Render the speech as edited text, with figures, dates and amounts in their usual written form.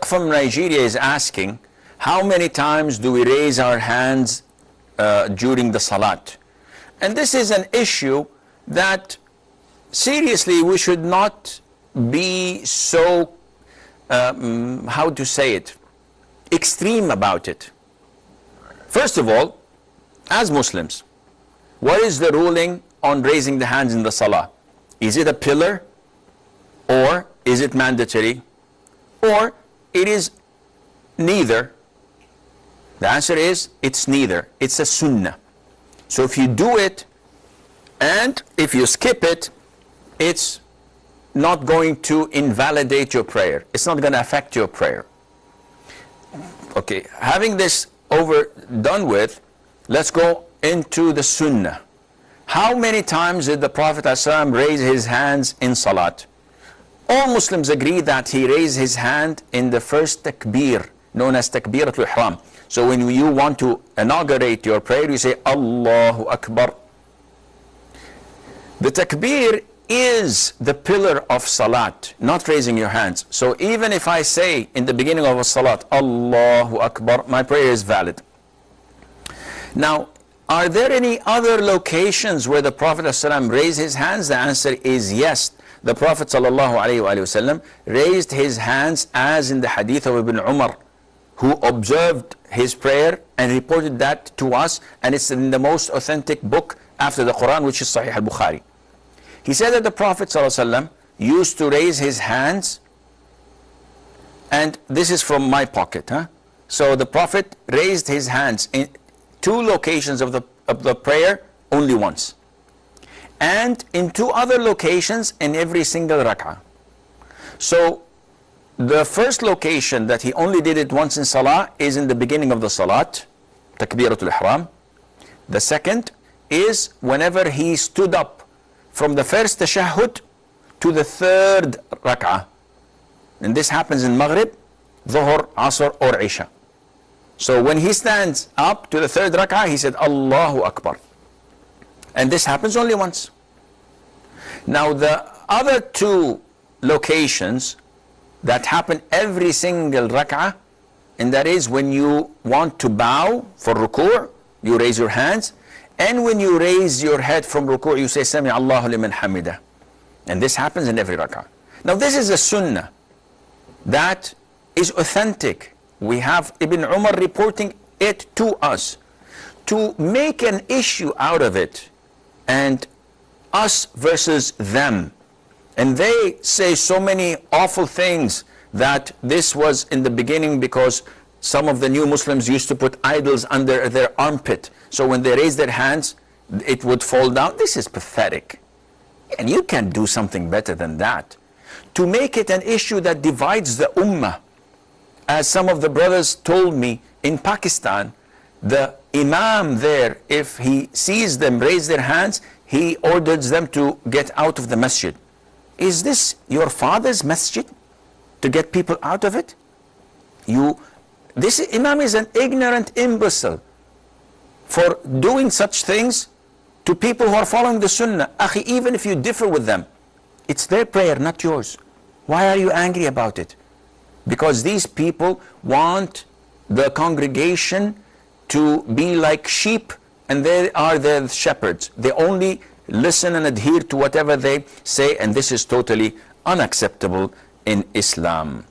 from Nigeria is asking, how many times do we raise our hands during the salat? And this is an issue that seriously we should not be so, how to say it, extreme about it. First of all, as Muslims, what is the ruling on raising the hands in the salah? Is it a pillar, or is it mandatory, or it is neither? The answer is it's neither. It's a sunnah. So if you do it and if you skip it, it's not going to invalidate your prayer. It's not going to affect your prayer. Okay, having this done with, let's go into the sunnah. How many times did the Prophet ﷺ raise his hands in salat? All Muslims agree that he raised his hand in the first takbir, known as takbiratul ihram. So when you want to inaugurate your prayer, you say Allahu Akbar. The takbir is the pillar of salat, not raising your hands. So even if I say in the beginning of a salat Allahu Akbar, my prayer is valid. Now, are there any other locations where the Prophet ﷺ raised his hands? The answer is yes. The Prophet ﷺ raised his hands, as in the hadith of Ibn Umar, who observed his prayer and reported that to us, and it's in the most authentic book after the Quran, which is Sahih al-Bukhari. He said that the Prophet ﷺ used to raise his hands, and this is from my pocket. So the Prophet raised his hands in two locations of the prayer only once, and in two other locations in every single rak'ah. So the first location that he only did it once in salah is in the beginning of the salat, takbiratul ihram. The second is whenever he stood up from the first tashahhud to the third rak'ah. And this happens in Maghrib, Dhuhr, Asr, or Isha. So when he stands up to the third rak'ah, he said Allahu Akbar. And this happens only once. Now the other two locations that happen every single rak'ah, and that is when you want to bow for ruku', you raise your hands, and when you raise your head from ruku', you say Sami Allahu liman hamida. And this happens in every rak'ah. Now this is a sunnah that is authentic. We have Ibn Umar reporting it to us. To make an issue out of it, and us versus them, and they say so many awful things, that this was in the beginning because some of the new Muslims used to put idols under their armpit, so when they raised their hands it would fall down. This is pathetic, and you can't do something better than that. To make it an issue that divides the ummah, as some of the brothers told me in Pakistan, the imam there, if he sees them raise their hands, he orders them to get out of the masjid. Is this your father's masjid, to get people out of it? This imam is an ignorant imbecile for doing such things to people who are following the sunnah. Akhi, even if you differ with them, it's their prayer, not yours. Why are you angry about it? Because these people want the congregation to be like sheep, and they are their shepherds. They only listen and adhere to whatever they say, and this is totally unacceptable in Islam.